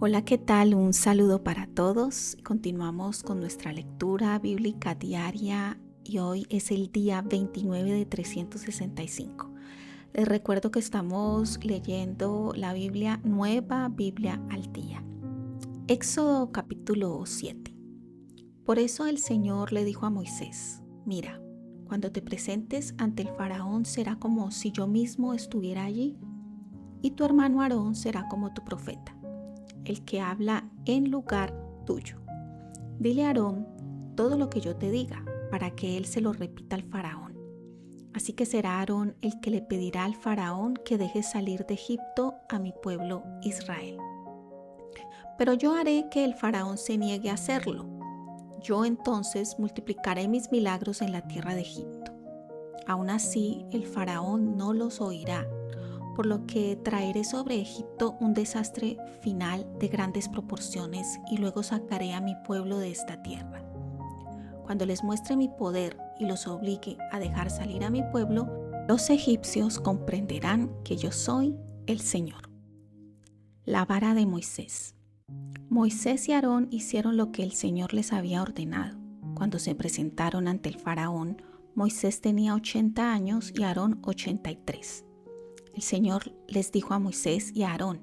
Hola, ¿qué tal? Un saludo para todos. Continuamos con nuestra lectura bíblica diaria y hoy es el día 29 de 365. Les recuerdo que estamos leyendo la Biblia, Nueva Biblia al Día. Éxodo capítulo 7. Por eso el Señor le dijo a Moisés: Mira, cuando te presentes ante el faraón será como si yo mismo estuviera allí, y tu hermano Aarón será como tu profeta, el que habla en lugar tuyo. Dile a Aarón todo lo que yo te diga, para que él se lo repita al faraón. Así que será Aarón el que le pedirá al faraón que deje salir de Egipto a mi pueblo Israel. Pero yo haré que el faraón se niegue a hacerlo. Yo entonces multiplicaré mis milagros en la tierra de Egipto. Aún así, el faraón no los oirá, por lo que traeré sobre Egipto un desastre final de grandes proporciones y luego sacaré a mi pueblo de esta tierra. Cuando les muestre mi poder y los obligue a dejar salir a mi pueblo, los egipcios comprenderán que yo soy el Señor. La vara de Moisés. Moisés y Aarón hicieron lo que el Señor les había ordenado. Cuando se presentaron ante el faraón, Moisés tenía 80 años y Aarón 83. El Señor les dijo a Moisés y a Aarón: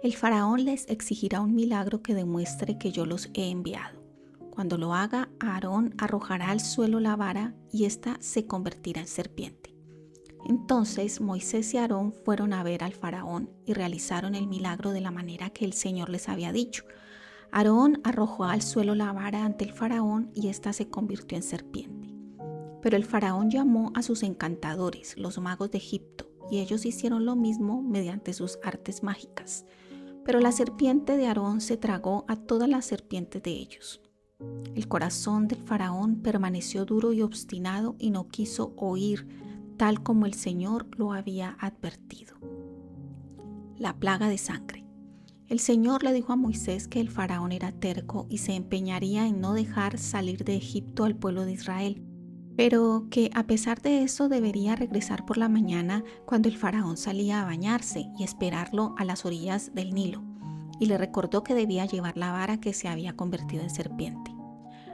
el faraón les exigirá un milagro que demuestre que yo los he enviado. Cuando lo haga, Aarón arrojará al suelo la vara y ésta se convertirá en serpiente. Entonces Moisés y Aarón fueron a ver al faraón y realizaron el milagro de la manera que el Señor les había dicho. Aarón arrojó al suelo la vara ante el faraón y ésta se convirtió en serpiente. Pero el faraón llamó a sus encantadores, los magos de Egipto, y ellos hicieron lo mismo mediante sus artes mágicas. Pero la serpiente de Aarón se tragó a todas las serpientes de ellos. El corazón del faraón permaneció duro y obstinado y no quiso oír, tal como el Señor lo había advertido. La plaga de sangre. El Señor le dijo a Moisés que el faraón era terco y se empeñaría en no dejar salir de Egipto al pueblo de Israel, pero que a pesar de eso debería regresar por la mañana cuando el faraón salía a bañarse y esperarlo a las orillas del Nilo, y le recordó que debía llevar la vara que se había convertido en serpiente.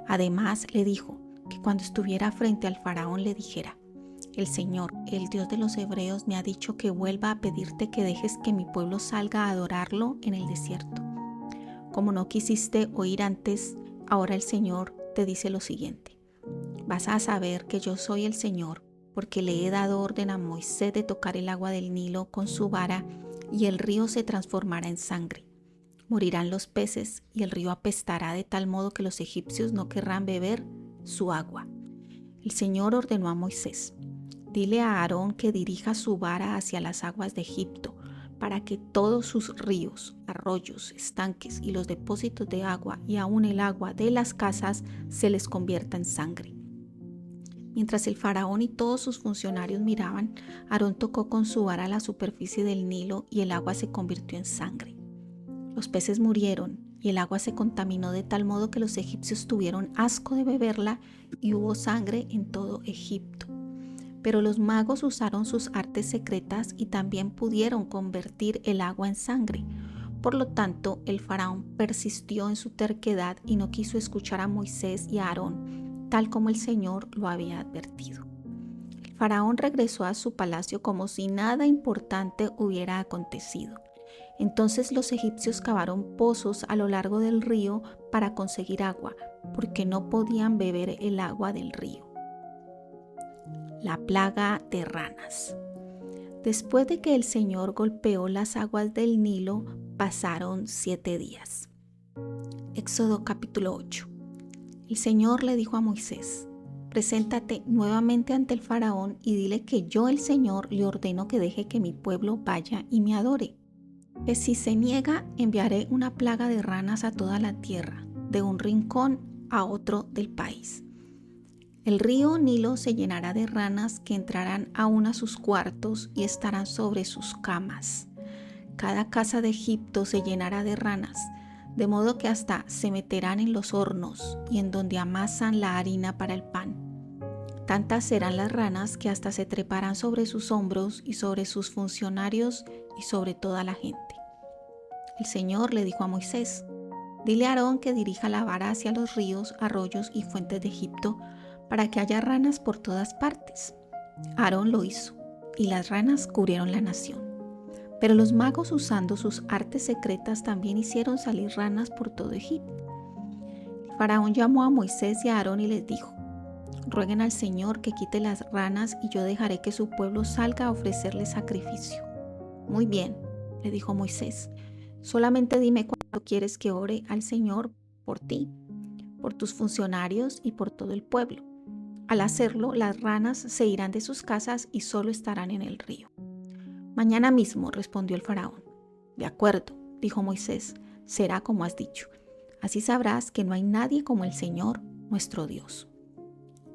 Además le dijo que cuando estuviera frente al faraón le dijera: el Señor, el Dios de los hebreos, me ha dicho que vuelva a pedirte que dejes que mi pueblo salga a adorarlo en el desierto. Como no quisiste oír antes, ahora el Señor te dice lo siguiente: vas a saber que yo soy el Señor, porque le he dado orden a Moisés de tocar el agua del Nilo con su vara, y el río se transformará en sangre. Morirán los peces, y el río apestará de tal modo que los egipcios no querrán beber su agua. El Señor ordenó a Moisés: dile a Aarón que dirija su vara hacia las aguas de Egipto, para que todos sus ríos, arroyos, estanques y los depósitos de agua y aún el agua de las casas se les convierta en sangre. Mientras el faraón y todos sus funcionarios miraban, Aarón tocó con su vara la superficie del Nilo y el agua se convirtió en sangre. Los peces murieron y el agua se contaminó de tal modo que los egipcios tuvieron asco de beberla y hubo sangre en todo Egipto. Pero los magos usaron sus artes secretas y también pudieron convertir el agua en sangre. Por lo tanto, el faraón persistió en su terquedad y no quiso escuchar a Moisés y a Aarón, tal como el Señor lo había advertido. El faraón regresó a su palacio como si nada importante hubiera acontecido. Entonces los egipcios cavaron pozos a lo largo del río para conseguir agua, porque no podían beber el agua del río. La plaga de ranas. Después de que el Señor golpeó las aguas del Nilo, pasaron 7 días. Éxodo capítulo 8. El Señor le dijo a Moisés: preséntate nuevamente ante el faraón y dile que yo, el Señor, le ordeno que deje que mi pueblo vaya y me adore. Que si se niega, enviaré una plaga de ranas a toda la tierra, de un rincón a otro del país. El río Nilo se llenará de ranas que entrarán aún a sus cuartos y estarán sobre sus camas. Cada casa de Egipto se llenará de ranas, de modo que hasta se meterán en los hornos y en donde amasan la harina para el pan. Tantas serán las ranas que hasta se treparán sobre sus hombros y sobre sus funcionarios y sobre toda la gente. El Señor le dijo a Moisés: dile a Aarón que dirija la vara hacia los ríos, arroyos y fuentes de Egipto para que haya ranas por todas partes. Aarón lo hizo, y las ranas cubrieron la nación. Pero los magos, usando sus artes secretas, también hicieron salir ranas por todo Egipto. El faraón llamó a Moisés y a Aarón y les dijo: rueguen al Señor que quite las ranas y yo dejaré que su pueblo salga a ofrecerle sacrificio. Muy bien, le dijo Moisés, solamente dime cuándo quieres que ore al Señor por ti, por tus funcionarios y por todo el pueblo. Al hacerlo, las ranas se irán de sus casas y solo estarán en el río. Mañana mismo, respondió el faraón. De acuerdo, dijo Moisés, será como has dicho. Así sabrás que no hay nadie como el Señor, nuestro Dios.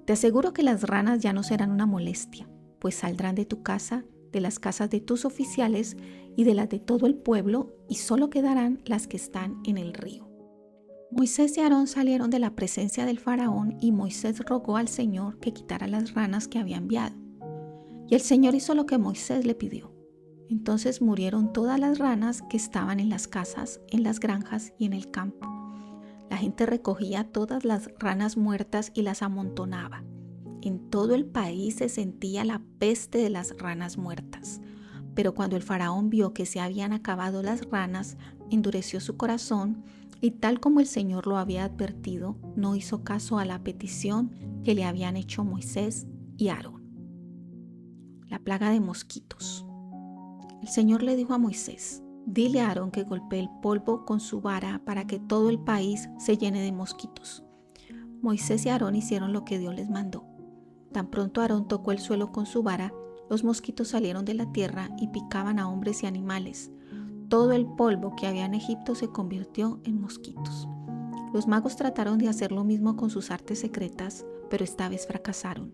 Te aseguro que las ranas ya no serán una molestia, pues saldrán de tu casa, de las casas de tus oficiales y de las de todo el pueblo, y solo quedarán las que están en el río. Moisés y Aarón salieron de la presencia del faraón y Moisés rogó al Señor que quitara las ranas que había enviado. Y el Señor hizo lo que Moisés le pidió. Entonces murieron todas las ranas que estaban en las casas, en las granjas y en el campo. La gente recogía todas las ranas muertas y las amontonaba. En todo el país se sentía la peste de las ranas muertas. Pero cuando el faraón vio que se habían acabado las ranas, endureció su corazón y, tal como el Señor lo había advertido, no hizo caso a la petición que le habían hecho Moisés y Aarón. La plaga de mosquitos. El Señor le dijo a Moisés: dile a Aarón que golpee el polvo con su vara para que todo el país se llene de mosquitos. Moisés y Aarón hicieron lo que Dios les mandó. Tan pronto Aarón tocó el suelo con su vara, los mosquitos salieron de la tierra y picaban a hombres y animales. Todo el polvo que había en Egipto se convirtió en mosquitos. Los magos trataron de hacer lo mismo con sus artes secretas, pero esta vez fracasaron.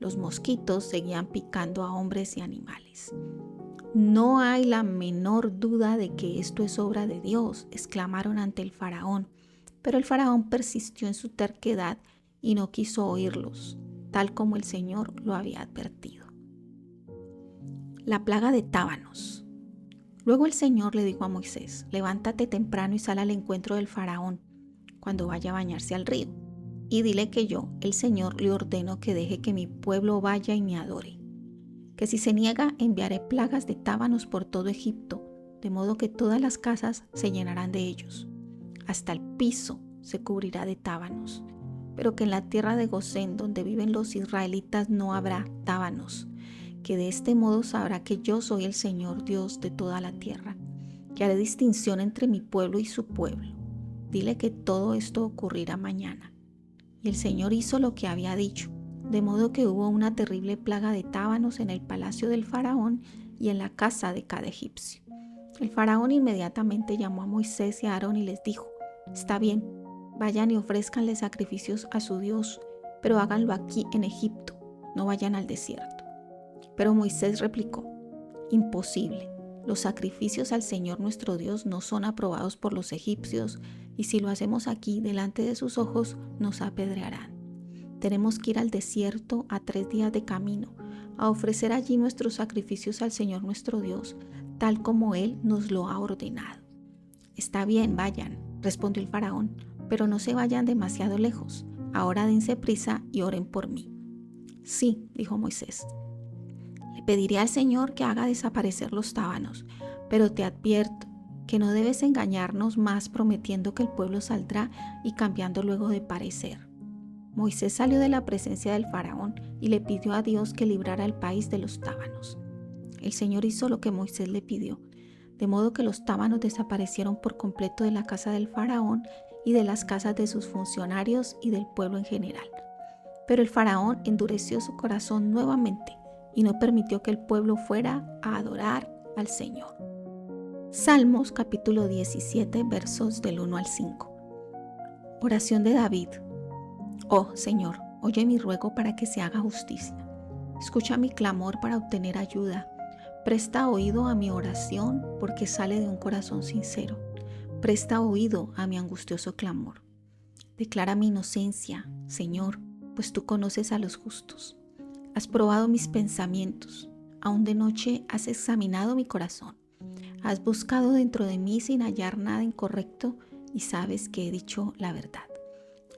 Los mosquitos seguían picando a hombres y animales. No hay la menor duda de que esto es obra de Dios, exclamaron ante el faraón. Pero el faraón persistió en su terquedad y no quiso oírlos, tal como el Señor lo había advertido. La plaga de tábanos. Luego el Señor le dijo a Moisés: levántate temprano y sal al encuentro del faraón cuando vaya a bañarse al río, y dile que yo, el Señor, le ordeno que deje que mi pueblo vaya y me adore. Que si se niega, enviaré plagas de tábanos por todo Egipto, de modo que todas las casas se llenarán de ellos. Hasta el piso se cubrirá de tábanos. Pero que en la tierra de Gosén, donde viven los israelitas, no habrá tábanos. Que de este modo sabrá que yo soy el Señor Dios de toda la tierra, que haré distinción entre mi pueblo y su pueblo. Dile que todo esto ocurrirá mañana. Y el Señor hizo lo que había dicho. De modo que hubo una terrible plaga de tábanos en el palacio del faraón y en la casa de cada egipcio. El faraón inmediatamente llamó a Moisés y a Aarón y les dijo: está bien, vayan y ofrézcanle sacrificios a su Dios, pero háganlo aquí en Egipto, no vayan al desierto. Pero Moisés replicó: imposible, los sacrificios al Señor nuestro Dios no son aprobados por los egipcios, y si lo hacemos aquí delante de sus ojos, nos apedrearán. Tenemos que ir al desierto a 3 días de camino, a ofrecer allí nuestros sacrificios al Señor nuestro Dios, tal como Él nos lo ha ordenado. Está bien, vayan, respondió el faraón, pero no se vayan demasiado lejos. Ahora dense prisa y oren por mí. Sí, dijo Moisés. Le pediré al Señor que haga desaparecer los tábanos, pero te advierto que no debes engañarnos más prometiendo que el pueblo saldrá y cambiando luego de parecer. Moisés salió de la presencia del faraón y le pidió a Dios que librara al país de los tábanos. El Señor hizo lo que Moisés le pidió, de modo que los tábanos desaparecieron por completo de la casa del faraón y de las casas de sus funcionarios y del pueblo en general. Pero el faraón endureció su corazón nuevamente y no permitió que el pueblo fuera a adorar al Señor. Salmos capítulo 17, versos del 1 al 5. Oración de David. Oh Señor, oye mi ruego para que se haga justicia. Escucha mi clamor para obtener ayuda. Presta oído a mi oración porque sale de un corazón sincero. Presta oído a mi angustioso clamor. Declara mi inocencia, Señor, pues tú conoces a los justos. Has probado mis pensamientos. Aún de noche has examinado mi corazón. Has buscado dentro de mí sin hallar nada incorrecto y sabes que he dicho la verdad.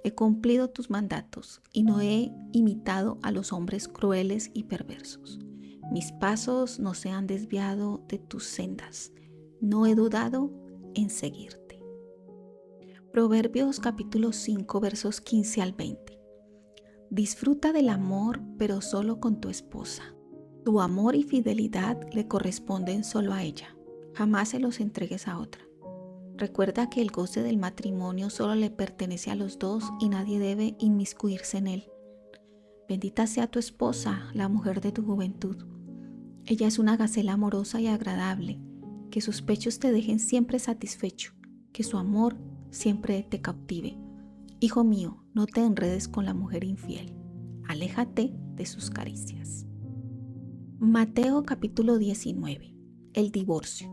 He cumplido tus mandatos y no he imitado a los hombres crueles y perversos. Mis pasos no se han desviado de tus sendas. No he dudado en seguirte. Proverbios capítulo 5 versos 15 al 20. Disfruta del amor, pero solo con tu esposa. Tu amor y fidelidad le corresponden solo a ella. Jamás se los entregues a otra. Recuerda que el goce del matrimonio solo le pertenece a los dos y nadie debe inmiscuirse en él. Bendita sea tu esposa, la mujer de tu juventud. Ella es una gacela amorosa y agradable. Que sus pechos te dejen siempre satisfecho, que su amor siempre te cautive. Hijo mío, no te enredes con la mujer infiel. Aléjate de sus caricias. Mateo capítulo 19. El divorcio.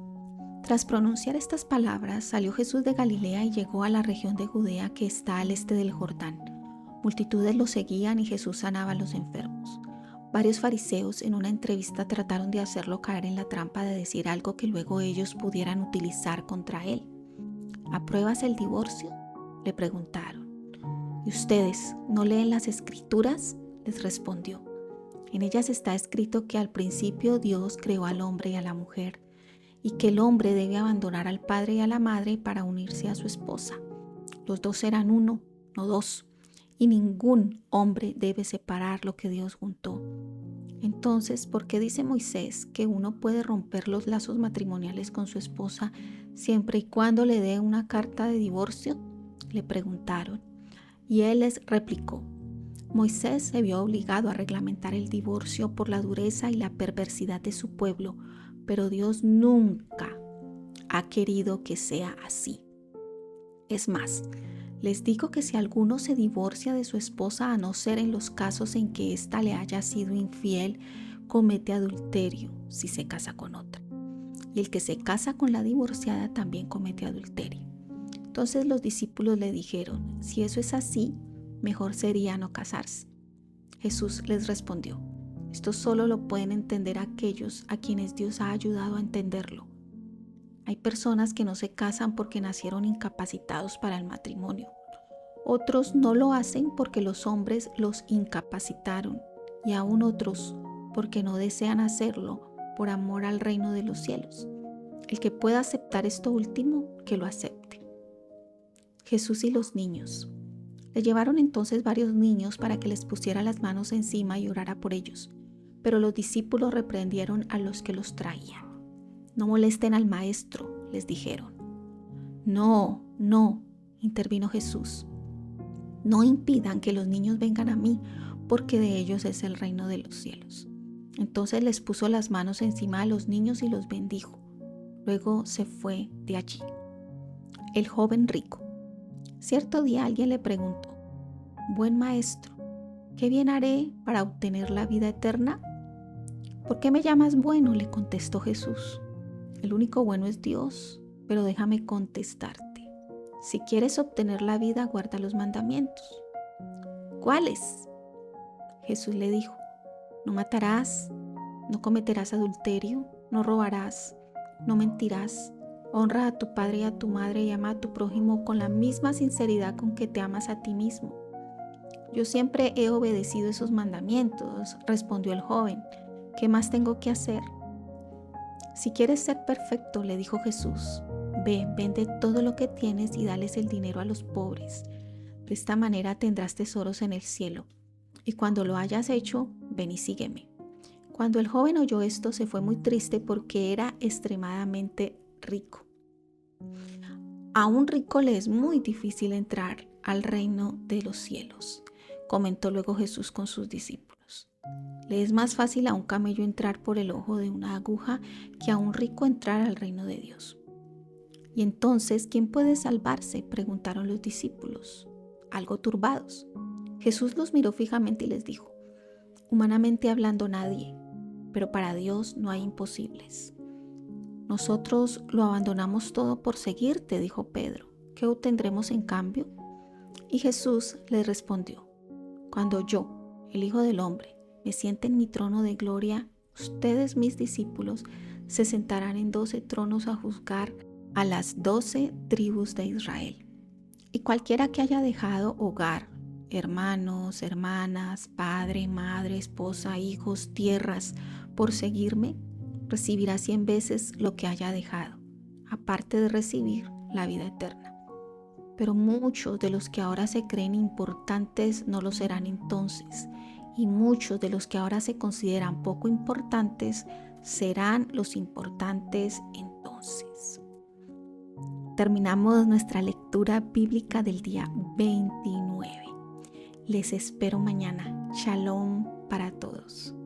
Tras pronunciar estas palabras, salió Jesús de Galilea y llegó a la región de Judea que está al este del Jordán. Multitudes lo seguían y Jesús sanaba a los enfermos. Varios fariseos en una entrevista trataron de hacerlo caer en la trampa de decir algo que luego ellos pudieran utilizar contra él. ¿Apruebas el divorcio?, le preguntaron. ¿Y ustedes no leen las Escrituras?, les respondió. En ellas está escrito que al principio Dios creó al hombre y a la mujer, y que el hombre debe abandonar al padre y a la madre para unirse a su esposa. Los dos serán uno, no dos, y ningún hombre debe separar lo que Dios juntó. Entonces, ¿por qué dice Moisés que uno puede romper los lazos matrimoniales con su esposa siempre y cuando le dé una carta de divorcio?, le preguntaron. Y él les replicó: Moisés se vio obligado a reglamentar el divorcio por la dureza y la perversidad de su pueblo, pero Dios nunca ha querido que sea así. Es más, les digo que si alguno se divorcia de su esposa, a no ser en los casos en que ésta le haya sido infiel, comete adulterio si se casa con otra. Y el que se casa con la divorciada también comete adulterio. Entonces los discípulos le dijeron: si eso es así, mejor sería no casarse. Jesús les respondió: esto solo lo pueden entender aquellos a quienes Dios ha ayudado a entenderlo. Hay personas que no se casan porque nacieron incapacitados para el matrimonio. Otros no lo hacen porque los hombres los incapacitaron, y aún otros porque no desean hacerlo por amor al reino de los cielos. El que pueda aceptar esto último, que lo acepte. Jesús y los niños. Le llevaron entonces varios niños para que les pusiera las manos encima y orara por ellos. Pero los discípulos reprendieron a los que los traían. No molesten al maestro, les dijeron. No, intervino Jesús. No impidan que los niños vengan a mí, porque de ellos es el reino de los cielos. Entonces les puso las manos encima a los niños y los bendijo. Luego se fue de allí. El joven rico. Cierto día alguien le preguntó: Buen maestro, ¿qué bien haré para obtener la vida eterna? ¿Por qué me llamas bueno?, le contestó Jesús. El único bueno es Dios, pero déjame contestarte. Si quieres obtener la vida, guarda los mandamientos. ¿Cuáles? Jesús le dijo: no matarás, no cometerás adulterio, no robarás, no mentirás, honra a tu padre y a tu madre y ama a tu prójimo con la misma sinceridad con que te amas a ti mismo. Yo siempre he obedecido esos mandamientos, respondió el joven. ¿Qué más tengo que hacer? Si quieres ser perfecto, le dijo Jesús, ve, vende todo lo que tienes y dales el dinero a los pobres. De esta manera tendrás tesoros en el cielo. Y cuando lo hayas hecho, ven y sígueme. Cuando el joven oyó esto, se fue muy triste porque era extremadamente rico. A un rico le es muy difícil entrar al reino de los cielos, comentó luego Jesús con sus discípulos. Le es más fácil a un camello entrar por el ojo de una aguja que a un rico entrar al reino de Dios. ¿Y entonces quién puede salvarse?, preguntaron los discípulos, algo turbados. Jesús los miró fijamente y les dijo: humanamente hablando, nadie, pero para Dios no hay imposibles. Nosotros lo abandonamos todo por seguirte, dijo Pedro. ¿Qué obtendremos en cambio? Y Jesús les respondió: cuando yo, el Hijo del Hombre, me siente en mi trono de gloria, ustedes, mis discípulos, se sentarán en 12 tronos a juzgar a las 12 tribus de Israel. Y cualquiera que haya dejado hogar, hermanos, hermanas, padre, madre, esposa, hijos, tierras, por seguirme, recibirá 100 veces lo que haya dejado, aparte de recibir la vida eterna. Pero muchos de los que ahora se creen importantes no lo serán entonces, y muchos de los que ahora se consideran poco importantes serán los importantes entonces. Terminamos nuestra lectura bíblica del día 29. Les espero mañana. Shalom para todos.